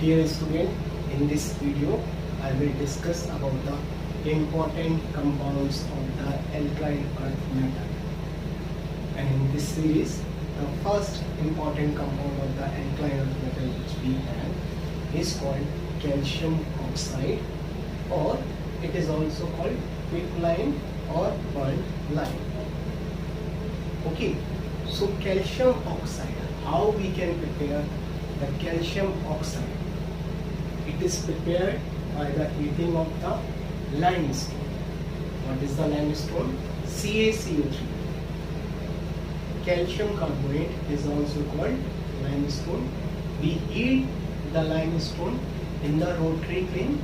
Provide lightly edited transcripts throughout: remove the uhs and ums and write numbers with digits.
Dear student, in this video I will discuss about the important compounds of the alkyl earth metal. And in this series, the first important compound of the alkyl earth metal which we have is called calcium oxide, or it is also called quicklime or burnt lime. Okay, so calcium oxide, how we can prepare the calcium oxide? It is prepared by the heating of the limestone. What is the limestone? CaCO3. Calcium carbonate is also called limestone. We heat the limestone in the rotary kiln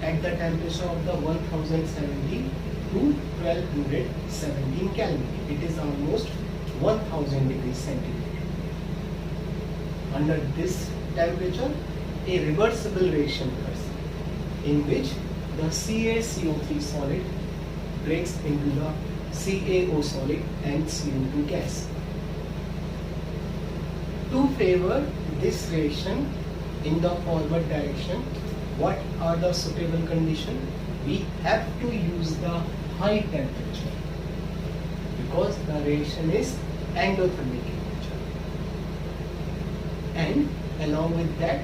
at the temperature of the 1070 to 1217 Kelvin. It is almost 1000 degrees centigrade. Under this temperature, a reversible reaction occurs in which the CaCO3 solid breaks into the CaO solid and CO2 gas. To favor this reaction in the forward direction, what are the suitable conditions? We have to use the high temperature because the reaction is endothermic in nature. And along with that,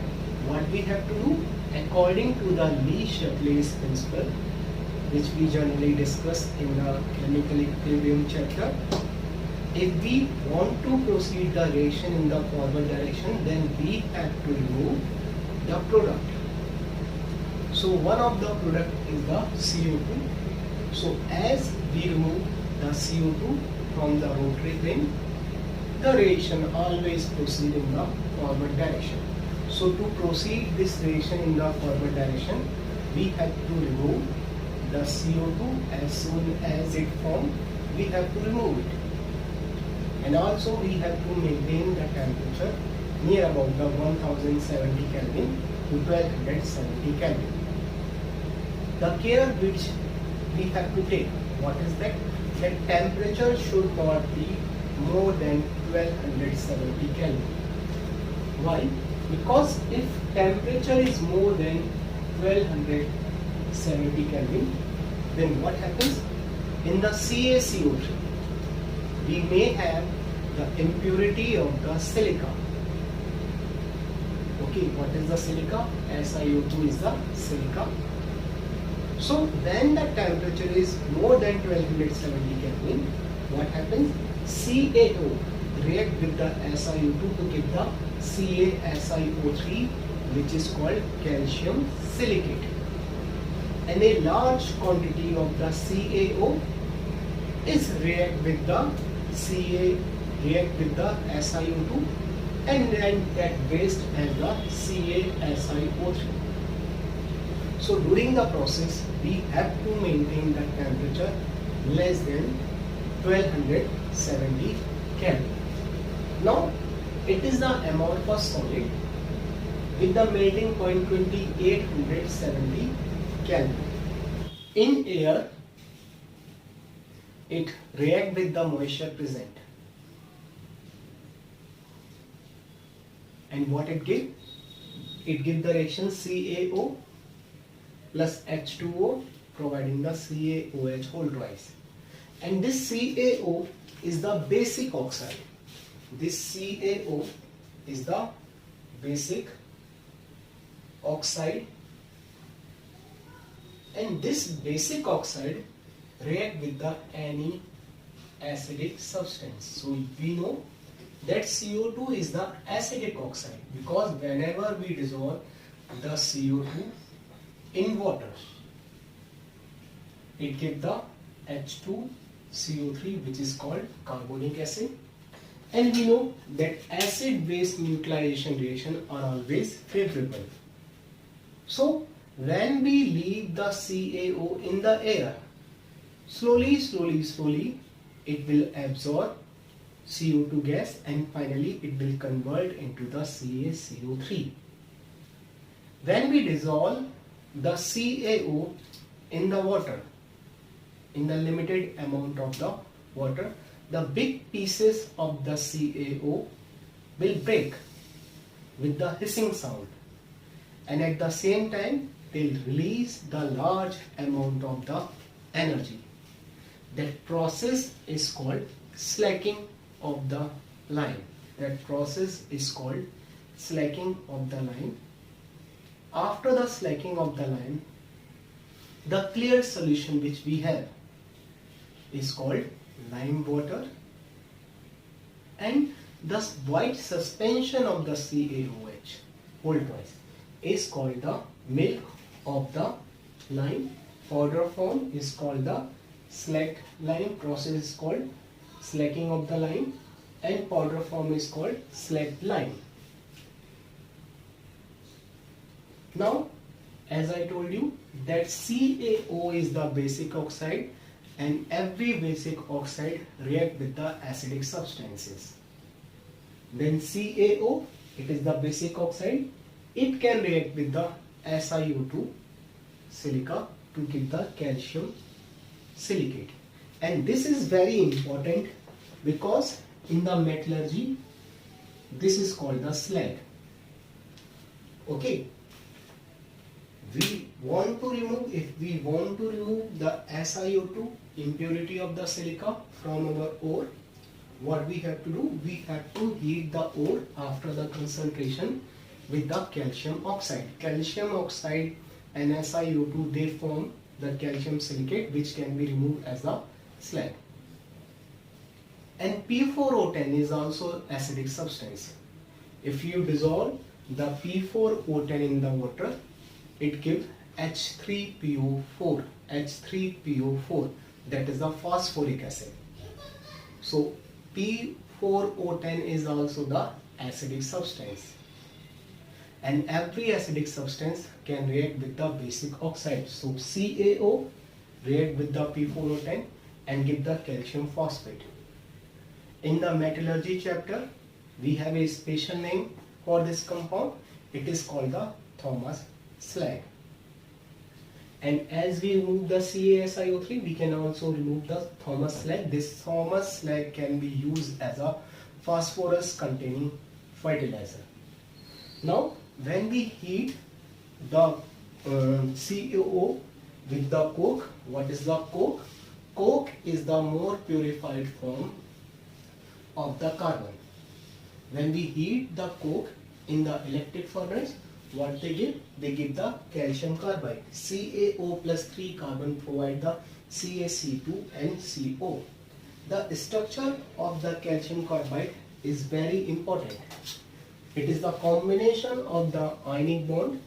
what we have to do, according to the Le-Chatelier's principle, which we generally discuss in the chemical equilibrium chapter, if we want to proceed the reaction in the forward direction, then we have to remove the product. So one of the product is the CO2. So as we remove the CO2 from the rotary kiln, the reaction always proceed in the forward direction. So to proceed this reaction in the forward direction, we have to remove the CO2 as soon as it forms. We have to remove it, and also we have to maintain the temperature near about the 1070 Kelvin to 1270 Kelvin. The care which we have to take, what is that? The temperature should not be more than 1270 Kelvin. Why? Because if temperature is more than 1270 Kelvin, then what happens? In the CaCO3, we may have the impurity of the silica. Okay, what is the silica? SiO2 is the silica. So when the temperature is more than 1270 Kelvin, what happens? CaO react with the SiO2 to give the CaSiO3, which is called calcium silicate. And a large quantity of the CaO is react with the SiO2, and then that waste as the CaSiO3. So during the process, we have to maintain the temperature less than 1270 Kelvin. Now, it is the amorphous solid with the melting point 2870 Kelvin. In air, it reacts with the moisture present. And what it gives? It gives the reaction CaO plus H2O, providing the CaOH whole twice. And this CaO is the basic oxide. This CaO is the basic oxide, and this basic oxide react with the any acidic substance. So we know that CO2 is the acidic oxide because whenever we dissolve the CO2 in water, it gives the H2CO3, which is called carbonic acid. And we know that acid-base nuclearization reaction are always favorable. So when we leave the CaO in the air, slowly it will absorb CO2 gas, and finally it will convert into the CaCO3. When we dissolve the CaO in the water, in the limited amount of the water, the big pieces of the CaO will break with the hissing sound, and at the same time they'll release the large amount of the energy. That process is called slacking of the line. That process is called slacking of the line. After the slacking of the line, the clear solution which we have is called lime water, and the white suspension of the CaOH, hold twice, is called the milk of the lime. Powder form is called the slacked lime. Process is called slacking of the lime, and powder form is called slacked lime. Now, as I told you that CaO is the basic oxide, and every basic oxide react with the acidic substances. Then CaO, it is the basic oxide, it can react with the SiO2 silica to give the calcium silicate. And this is very important because in the metallurgy this is called the slag. Okay, if we want to remove the SiO2 impurity of the silica from our ore, what we have to do? We have to heat the ore after the concentration with the calcium oxide. Calcium oxide and SiO2, they form the calcium silicate, which can be removed as a slag. And P4O10 is also acidic substance. If you dissolve the P4O10 in the water, it gives H3PO4. H3PO4, that is the phosphoric acid. So P4O10 is also the acidic substance, and every acidic substance can react with the basic oxide. So CaO react with the P4O10 and give the calcium phosphate. In the metallurgy chapter, we have a special name for this compound. It is called the Thomas slag. And as we remove the CaSiO3, we can also remove the Thomas slag. This Thomas slag can be used as a phosphorus containing fertilizer. Now, when we heat the CaO with the coke, what is the coke? Coke is the more purified form of the carbon. When we heat the coke in the electric furnace, what they give? They give the calcium carbide. CaO plus 3 carbon provide the CaC2 and CO. The structure of the calcium carbide is very important. It is the combination of the ionic bond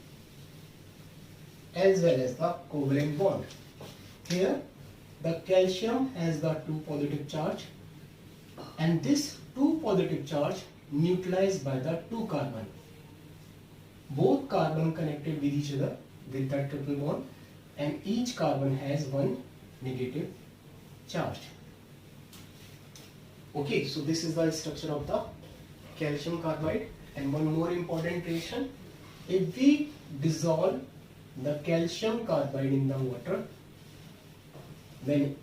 as well as the covalent bond. Here the calcium has the 2 positive charge, and this 2 positive charge neutralized by the 2 carbon. Both carbon connected with each other with the triple bond, and each carbon has 1 negative charge. Okay, so this is the structure of the calcium carbide. And one more important reaction, if we dissolve the calcium carbide in the water, then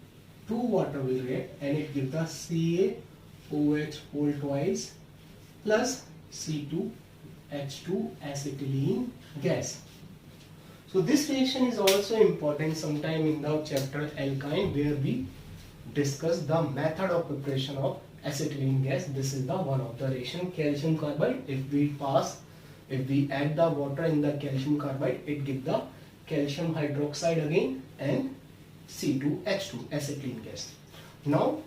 2 water will react and it gives the CaOH whole twice plus C2H2 acetylene gas. So this reaction is also important sometime in the chapter alkyne, where we discuss the method of preparation of acetylene gas. This is the one of the reaction, calcium carbide. If we add the water in the calcium carbide, it gives the calcium hydroxide again and C2H2 acetylene gas. Now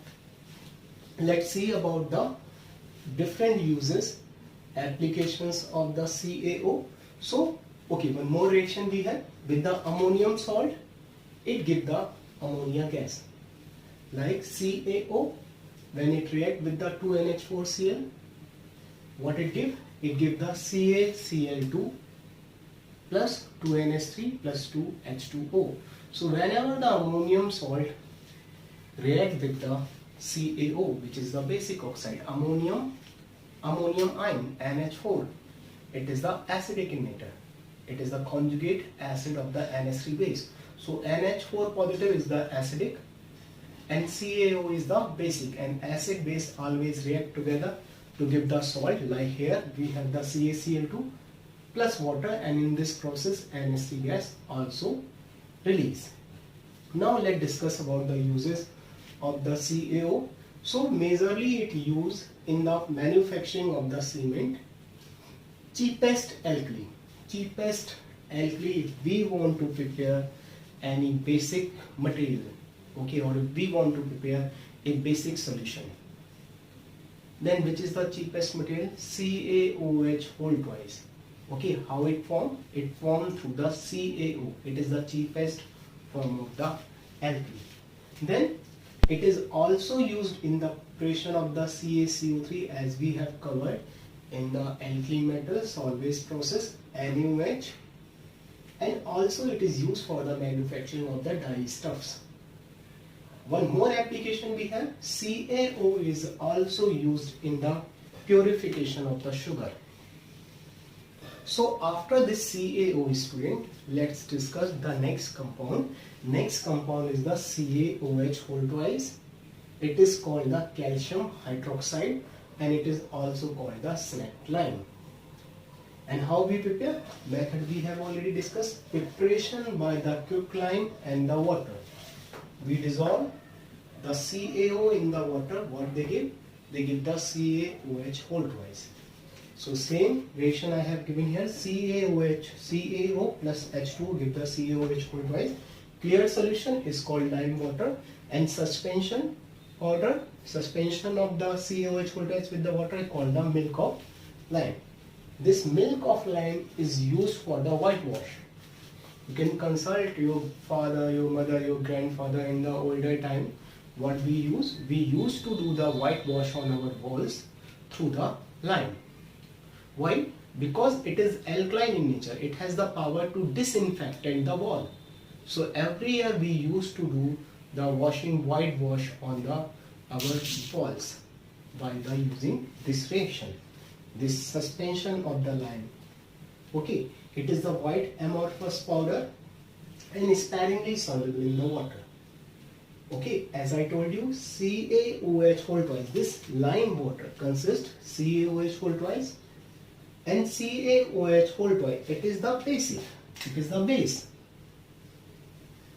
let's see about the different uses, applications of the CaO. So okay, one more reaction we have with the ammonium salt. It gives the ammonia gas. Like CaO, when it react with the 2NH4Cl, what it give? It give the CaCl2 plus 2NH3 plus 2H2O. So whenever the ammonium salt react with the CaO, which is the basic oxide, ammonium ion NH4, it is the acidic in nature. It is the conjugate acid of the NH3 base. So NH4 positive is the acidic and CaO is the basic, and acid base always react together. to give the salt. Like here we have the CaCl2 plus water, and in this process NH3 gas also release. Now let's discuss about the uses of the CaO. So majorly it used in the manufacturing of the cement. Cheapest alkali. Cheapest alkali if we want to prepare any basic material, okay, or if we want to prepare a basic solution, then which is the cheapest material? CaOH whole twice. Okay, how it formed? It formed through the CaO. It is the cheapest form of the alkali. Then it is also used in the preparation of the CaCO3, as we have covered in the alkali metal Solvay's process, NaOH, and also it is used for the manufacturing of the dye stuffs. One more application we have, CaO is also used in the purification of the sugar. So after this CaO, student, let's discuss the next compound. Next compound is the CaOH whole twice. It is called the calcium hydroxide, and it is also called the snapped lime. And how we prepare? Method we have already discussed. Preparation by the quicklime and the water. We dissolve the CaO in the water. What they give? They give the CaOH whole twice. So same ration I have given here. CaO plus H2 give the CaOH whole twice. Clear solution is called lime water, and suspension powder, suspension of the CaOH whole twice with the water is called the milk of lime. This milk of lime is used for the whitewash. You can consult your father, your mother, your grandfather in the older time. What we use? We used to do the whitewash on our walls through the lime. Why? Because it is alkaline in nature. It has the power to disinfect the wall. So every year we used to do the whitewash on our walls by using this reaction, this suspension of the lime. Okay, it is the white amorphous powder and sparingly soluble in the water. Okay, as I told you, CaOH whole twice. This lime water consists CaOH whole twice and CaOH whole twice. It is the basic. It is the base.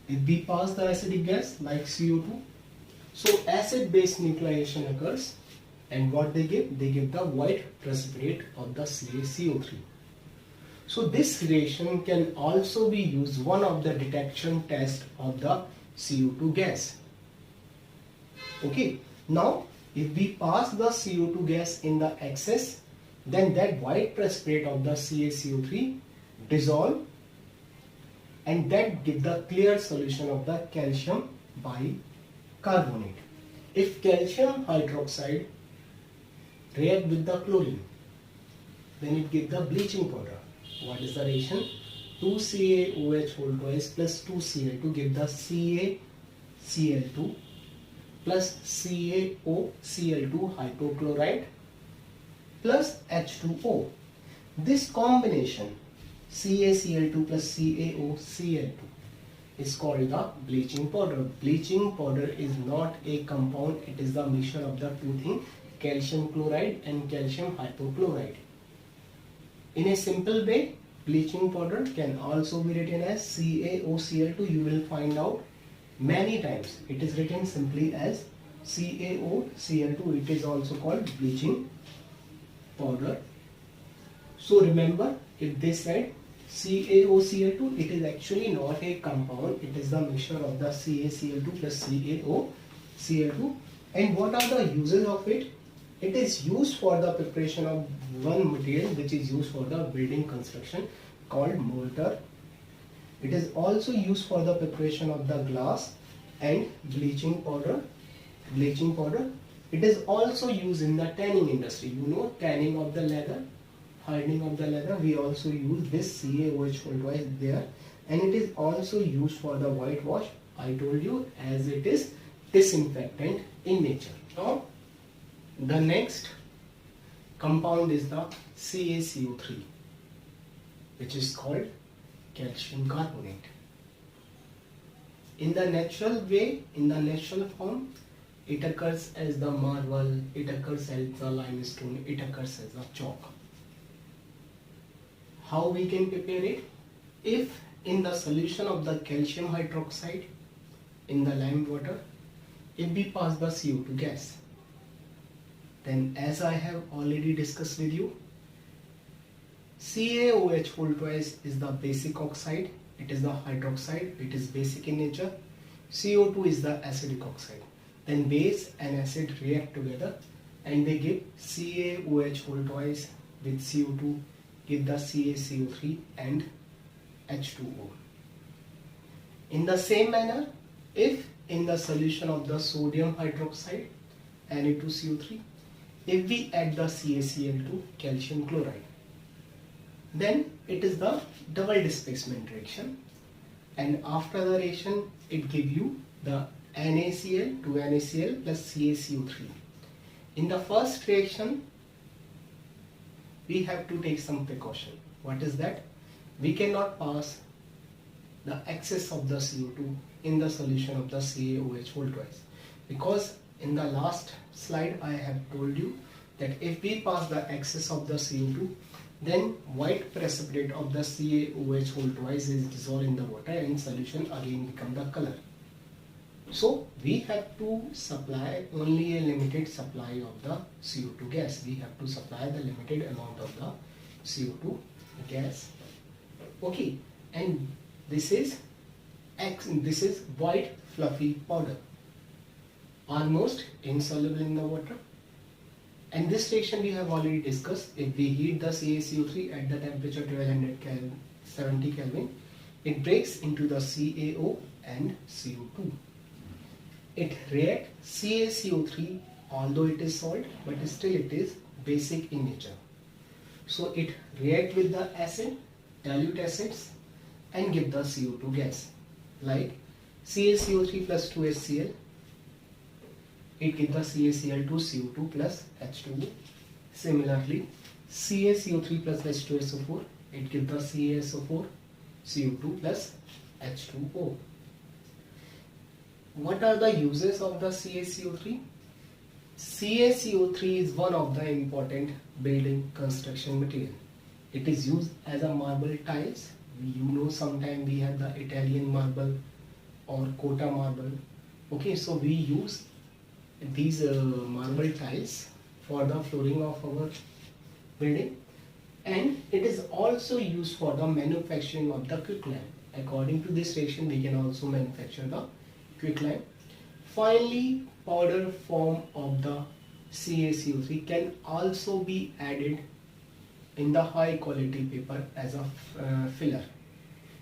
If we pass the acidic gas like CO2, so acid-base nucleation occurs, and what they give? They give the white precipitate of the CaCO3. So this reaction can also be used one of the detection test of the CO2 gas. Okay, now if we pass the CO2 gas in the excess, then that white precipitate of the CaCO3 dissolve, and that give the clear solution of the calcium bicarbonate. If calcium hydroxide react with the chlorine, then it gives the bleaching powder. What is the ration? 2 CaOH whole twice plus 2 Cl2 give the CaCl2 plus CaOCl2 hypochlorite plus H2O. This combination CaCl2 plus CaOCl2 is called the bleaching powder. Bleaching powder is not a compound, it is the mixture of the two things, calcium chloride and calcium hypochlorite. In a simple way, bleaching powder can also be written as CaOCl2. You will find out many times it is written simply as CaOCl2. It is also called bleaching powder. So remember, if they said CaOCl2, it is actually not a compound, it is the mixture of the CaCl2 plus CaOCl2. And what are the uses of it? It is used for the preparation of one material which is used for the building construction called mortar. It is also used for the preparation of the glass and bleaching powder. It is also used in the tanning industry. You know, tanning of the leather, hardening of the leather. We also use this CaOH whole twice there, and it is also used for the whitewash. I told you, as it is disinfectant in nature. Now, the next compound is the CaCO3, which is called calcium carbonate. In the natural way, in the natural form, it occurs as the marble, it occurs as the limestone, it occurs as the chalk. How we can prepare it? If in the solution of the calcium hydroxide in the lime water, if we pass the CO2 gas, then as I have already discussed with you, CaOH whole twice is the basic oxide, it is the hydroxide, it is basic in nature. CO2 is the acidic oxide. Then base and acid react together and they give CaOH whole twice with CO2 give the CaCO3 and H2O. In the same manner, if in the solution of the sodium hydroxide Na2CO3, if we add the CaCl2 calcium chloride, then it is the double displacement reaction, and after the reaction it gives you the NaCl to NaCl plus CaCO3. In the first reaction we have to take some precaution. What is that? We cannot pass the excess of the CO2 in the solution of the CaOH whole twice, because in the last slide I have told you that if we pass the excess of the CO2, then white precipitate of the CaOH whole twice is dissolved in the water and solution again become the color. So we have to supply only a limited supply of the CO2 gas. We have to supply the limited amount of the CO2 gas. Okay, and this is white fluffy powder, almost insoluble in the water. And this reaction we have already discussed. If we heat the CaCO3 at the temperature 1270 Kelvin, it breaks into the CaO and CO2. It reacts CaCO3, although it is salt, but still it is basic in nature. So it reacts with the acid, dilute acids, and give the CO2 gas. Like CaCO3 plus 2HCl, it gives the CaCl2 CO2 plus H2O. Similarly, CaCO3 plus H2SO4, it gives the CaSO4 CO2 plus H2O. What are the uses of the CaCO3? CaCO3 is one of the important building construction material. It is used as a marble tiles. You know, sometimes we have the Italian marble or Kota marble. Okay, so we use these marble tiles for the flooring of our building, and it is also used for the manufacturing of the quicklime. According to this reaction, we can also manufacture the quicklime. Finally, powder form of the CaCO3 can also be added in the high quality paper as a filler.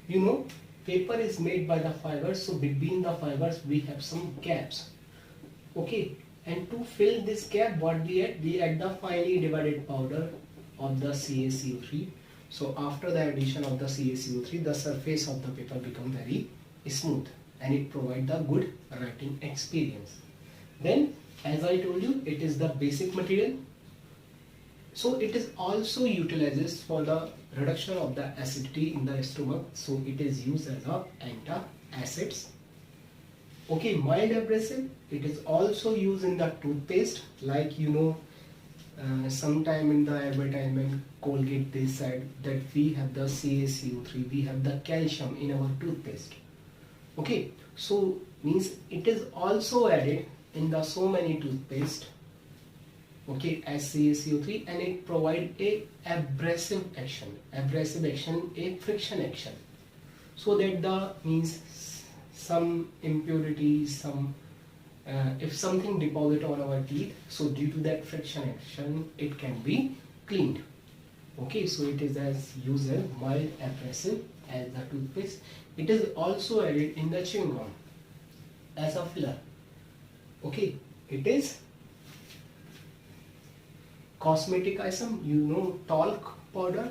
You know, paper is made by the fibers, so between the fibers we have some gaps. Okay, and to fill this gap, what we add? We add the finely divided powder of the CaCO3. So after the addition of the CaCO3, the surface of the paper become very smooth and it provides the good writing experience. Then, as I told you, it is the basic material. So it is also utilizes for the reduction of the acidity in the stomach. So it is used as a antacids. Okay, mild abrasive. It is also used in the toothpaste. Like you know, sometime in the advertisement, Colgate they said that we have the CaCO3, we have the calcium in our toothpaste. Okay, so means it is also added in the so many toothpaste. Okay, as CaCO3, and it provide a abrasive action, a friction action, so that the means some impurities, some if something deposit on our teeth, so due to that friction action it can be cleaned. Okay, so it is as used as mild abrasive as the toothpaste. It is also added in the chewing gum as a filler. Okay, it is cosmetic item, you know, talc powder.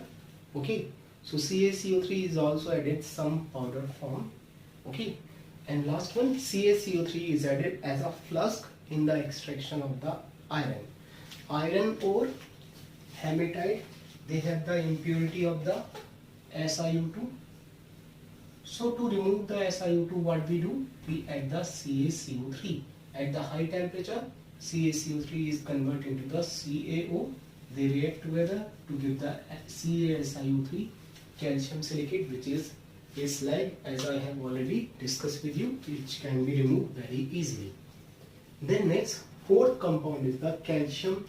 Okay, so CaCO3 is also added some powder form. Okay, and last one, CaCO3 is added as a flask in the extraction of the iron. Iron ore, hematite, they have the impurity of the SiO2. So to remove the SiO2, what we do? We add the CaCO3 At the high temperature, CaCO3 is converted into the CaO. They react together to give the CaSiO3 calcium silicate, which is a slag, as I have already discussed with you, which can be removed very easily. Then next, fourth compound is the calcium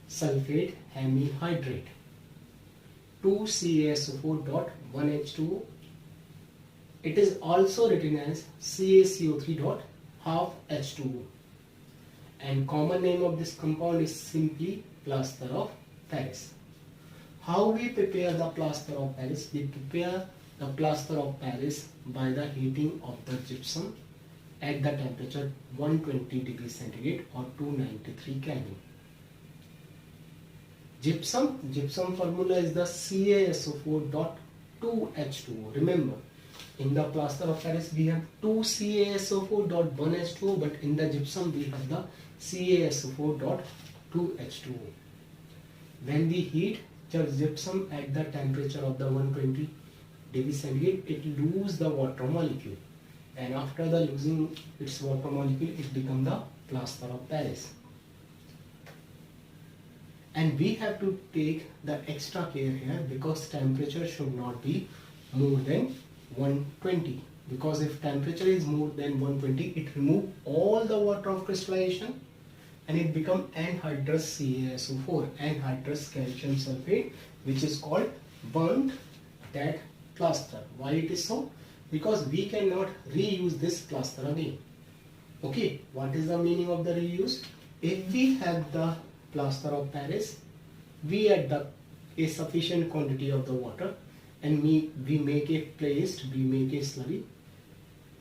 sulfate hemihydrate, 2CaSO4 dot 1H2O. It is also written as CaCO3 dot half H2O, and common name of this compound is simply plaster of Paris. How we prepare the plaster of Paris? We prepare the plaster of Paris by the heating of the gypsum at the temperature 120 degrees centigrade or 293 Kelvin. Gypsum formula is the CaSO4 dot 2H2O. Remember, in the plaster of Paris we have 2 CaSO4 dot 1H2O, but in the gypsum we have the CaSO4 dot 2H2O. When we heat the gypsum at the temperature of the 120 degrees centigrade, it loses the water molecule, and after the losing its water molecule, it becomes the plaster of Paris. And we have to take the extra care here, because temperature should not be more than 120, because if temperature is more than 120, it removes all the water of crystallization and it becomes anhydrous CaSO4, anhydrous calcium sulfate, which is called burnt dead plaster. Why it is so? Because we cannot reuse this plaster again. Okay, what is the meaning of the reuse? If we have the plaster of Paris, we add a sufficient quantity of the water, and we make a paste, we make a slurry.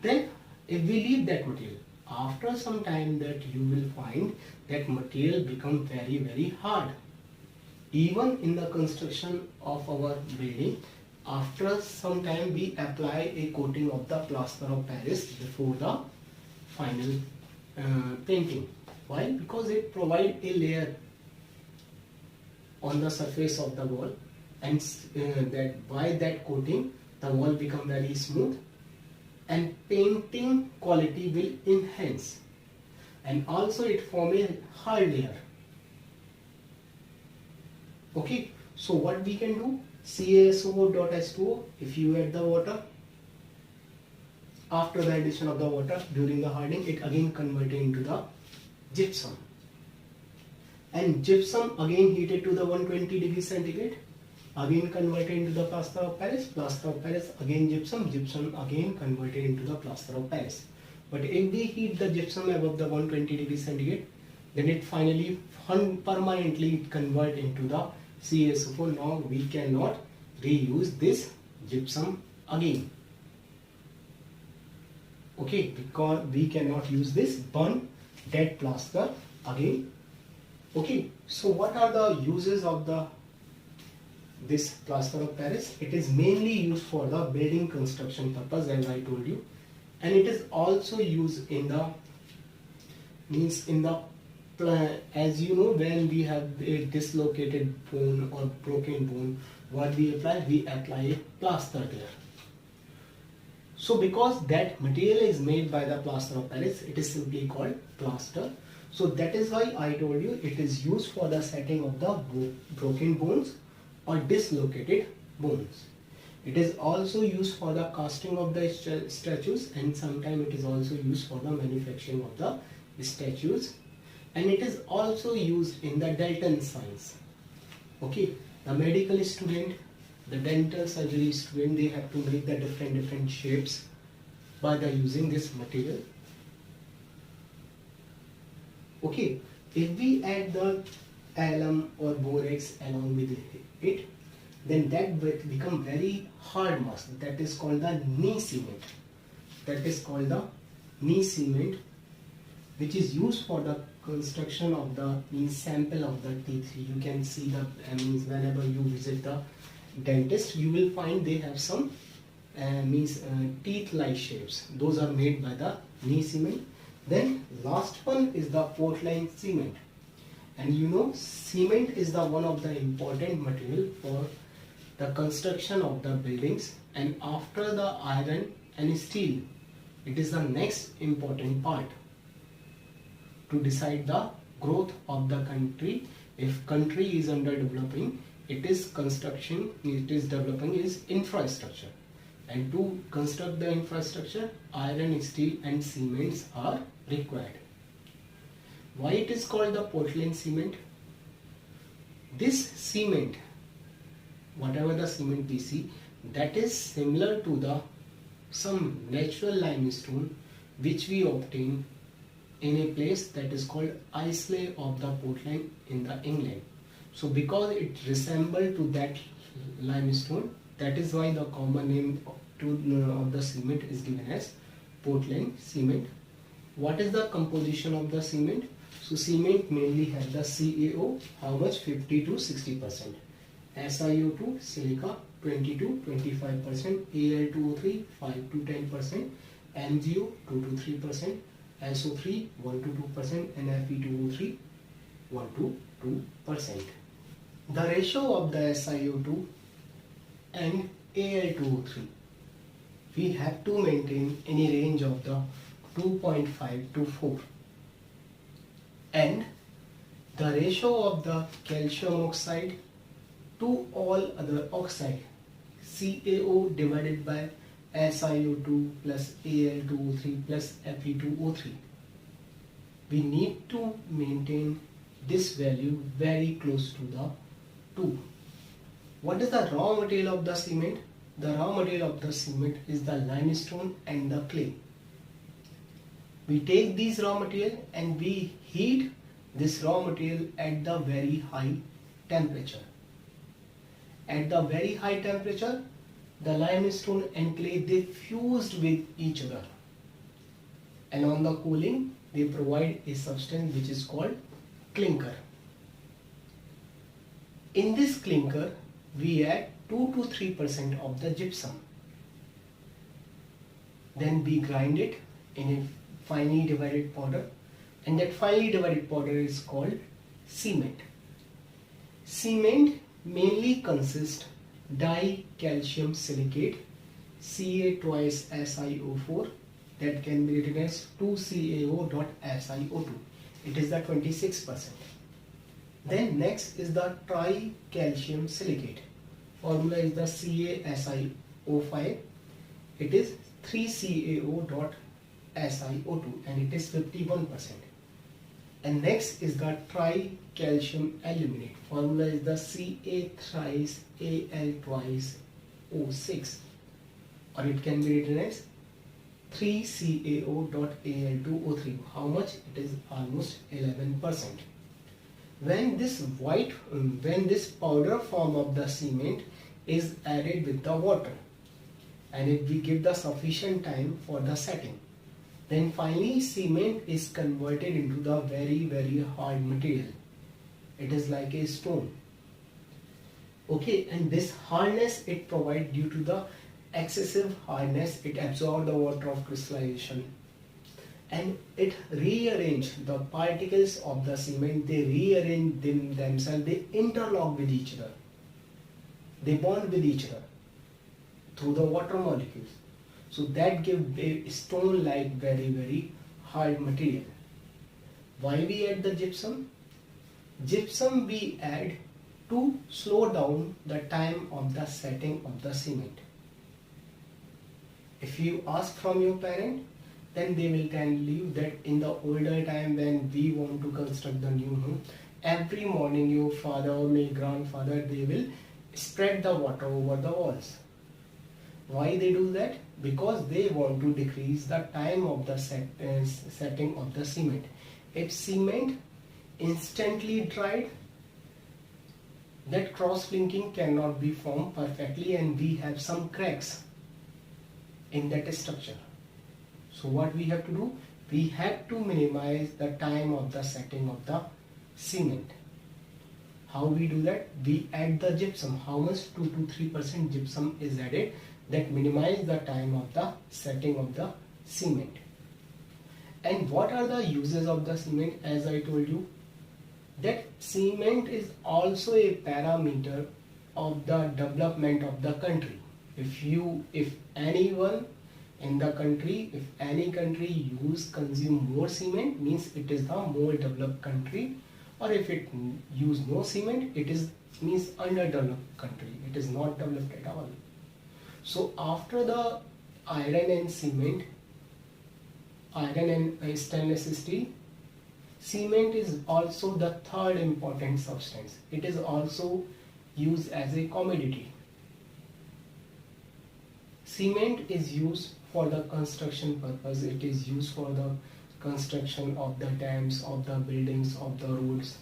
Then if we leave that material, after some time that you will find that material become very hard. Even in the construction of our building, after some time we apply a coating of the plaster of Paris before the final painting. Why? Because it provides a layer on the surface of the wall, and that by that coating the wall become very smooth and painting quality will enhance, and also it form a hard layer. Okay, so what we can do, CaSO4.H2O, if you add the water, after the addition of the water during the hardening, it again converted into the gypsum, and gypsum again heated to the 120 degrees centigrade, again converted into the plaster of Paris, again gypsum again converted into the plaster of Paris. But if we heat the gypsum above the 120 degrees centigrade, then it finally permanently convert into the CaSO4. Now we cannot reuse this gypsum again. Okay, because we cannot use this burnt dead plaster again. Okay, so what are the uses of this plaster of Paris? It is mainly used for the building construction purpose, as I told you, and it is also used in the as you know, when we have a dislocated bone or broken bone, what we apply? We apply a plaster there. So because that material is made by the plaster of Paris, it is simply called plaster. So that is why I told you it is used for the setting of the broken bones or dislocated bones. It is also used for the casting of the statues, and sometimes it is also used for the manufacturing of the statues, and it is also used in the Dalton science. Okay, the medical student, the dental surgery student, they have to make the different shapes by the using this material. Okay, if we add the alum or borax along with it, then that will become very hard mass. That is called the knee cement. Which is used for the construction of the sample of the teeth. You can see the whenever you visit the dentist, you will find they have some teeth-like shapes. Those are made by the knee cement. Then last one is the Portland cement, and you know cement is the one of the important material for the construction of the buildings, and after the iron and steel, it is the next important part. to decide the growth of the country. If country is underdeveloping, it is developing is infrastructure. And to construct the infrastructure, iron, steel and cements are required. Why it is called the Portland cement? This cement, whatever the cement we see, that is similar to the some natural limestone which we obtain in a place that is called Islay of the Portland in the England. So because it resembles to that limestone, that is why the common name of the cement is given as Portland cement. What is the composition of the cement? So cement mainly has the CaO, how much? 50 to 60%. SiO2, silica, 20 to 25%. Al2O3, 5 to 10%. MgO, 2 to 3%. SO3, 1 to 2%. And Fe2O3, 1 to 2%. The ratio of the SiO2 and Al2O3, we have to maintain in a range of the 2.5 to 4. And the ratio of the calcium oxide to all other oxide, CaO divided by SiO2 plus Al2O3 plus Fe2O3, we need to maintain this value very close to the 2. What is the raw material of the cement? The raw material of the cement is the limestone and the clay. We take these raw material and we heat this raw material at the very high temperature. At the very high temperature, the limestone and clay, they fused with each other. And on the cooling, they provide a substance which is called clinker. In this clinker, we add 2 to 3% of the gypsum. Then we grind it in a finely divided powder, and that finely divided powder is called cement. Cement mainly consists dicalcium silicate, Ca twice SiO4, that can be written as 2CaO.SiO2. It is the 26%. Then next is the tricalcium silicate. Formula is the CaSiO5. It is 3CaO.SiO2 and it is 51%. And next is the tricalcium aluminate. Formula is the Ca thrice Al twice O6, or it can be written as 3CaO.Al2O3. How much? It is almost 11%. When this powder form of the cement is added with the water, and if we give the sufficient time for the setting, then finally cement is converted into the very, very hard material. It is like a stone. Okay, and this hardness it provides due to the excessive hardness, it absorbs the water of crystallization, and it rearrange the particles of the cement. They rearrange themselves, they interlock with each other, they bond with each other through the water molecules. So that gives a stone like very, very hard material. Why we add the gypsum? Gypsum we add to slow down the time of the setting of the cement. If you ask from your parent, then they will tell you that in the older time when we want to construct the new home, every morning your father or my grandfather, they will spread the water over the walls. Why they do that? Because they want to decrease the time of the setting of the cement. If cement instantly dried, that cross-linking cannot be formed perfectly and we have some cracks in that structure. So what we have to do? We have to minimize the time of the setting of the cement. How we do that? We add the gypsum. How much? 2 to 3% gypsum is added. That minimize the time of the setting of the cement. And what are the uses of the cement? As I told you, that cement is also a parameter of the development of the country. If anyone in the country, if any country consume more cement, means it is the more developed country, or if it use no cement, it is means underdeveloped country. It is not developed at all. So after the iron and cement, iron and stainless steel, cement is also the third important substance. It is also used as a commodity. Cement is used for the construction purpose. It is used for the construction of the dams, of the buildings, of the roads.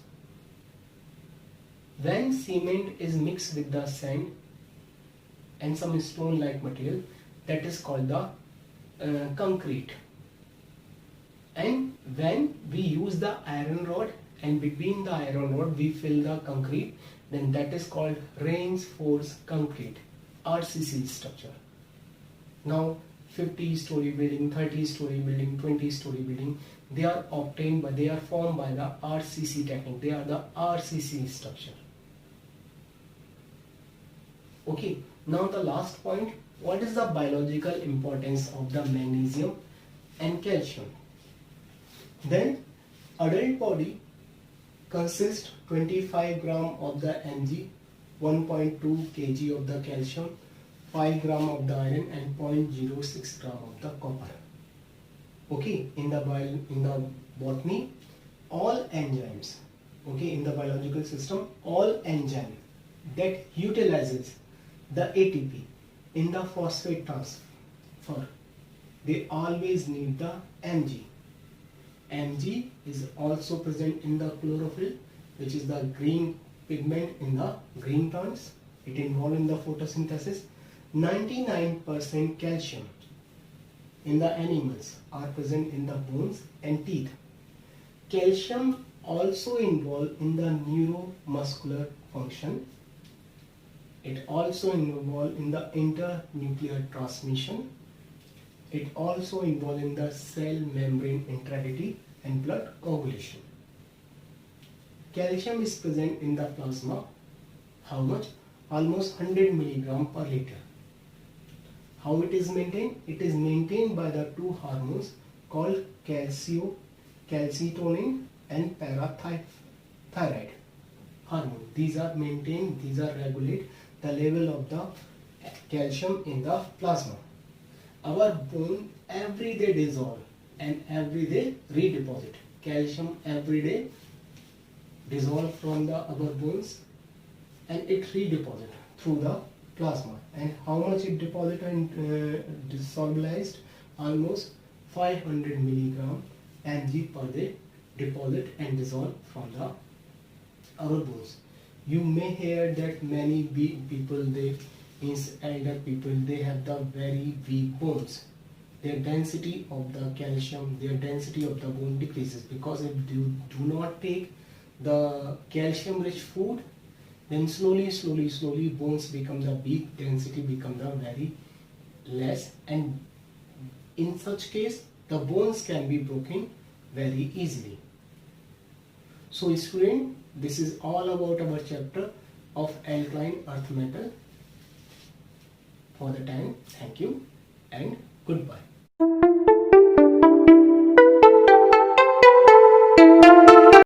When cement is mixed with the sand and some stone-like material, that is called the concrete. And when we use the iron rod and between the iron rod we fill the concrete, then that is called reinforced concrete, RCC structure. Now 50-story building, 30-story building, 20-story building, they are formed by the RCC technique. They are the RCC structure. Okay, now the last point, what is the biological importance of the magnesium and calcium? Then adult body consists 25 gram of the Mg, 1.2 kg of the calcium, 5 gram of the iron and 0.06 gram of the copper. Okay, in the botany, all enzymes, okay, in the biological system, all enzyme that utilizes the ATP in the phosphate transfer, they always need the Mg. Mg is also present in the chlorophyll, which is the green pigment in the green plants. It involved in the photosynthesis. 99% calcium in the animals are present in the bones and teeth. Calcium also involved in the neuromuscular function. It also involved in the internuclear transmission. It also involved in the cell membrane integrity and blood coagulation. Calcium is present in the plasma. How much? Almost 100 milligram per liter. How it is maintained? It is maintained by the two hormones called calcitonin and parathyroid hormone. These are maintained, these are regulate the level of the calcium in the plasma. Our bone every day dissolve and every day redeposit. Calcium every day dissolve from our bones and it redeposit through the plasma. And how much it deposit and dissolved? Almost 500 milligram Mg per day deposit and dissolve from our bones. You may hear that many people, means elder people, they have the very weak bones. Their density of the calcium, their density of the bone decreases, because if you do not take the calcium rich food, then slowly bones become the weak, density become the very less, and in such case the bones can be broken very easily. So student, this is all about our chapter of alkaline earth metal. For the time, thank you and goodbye.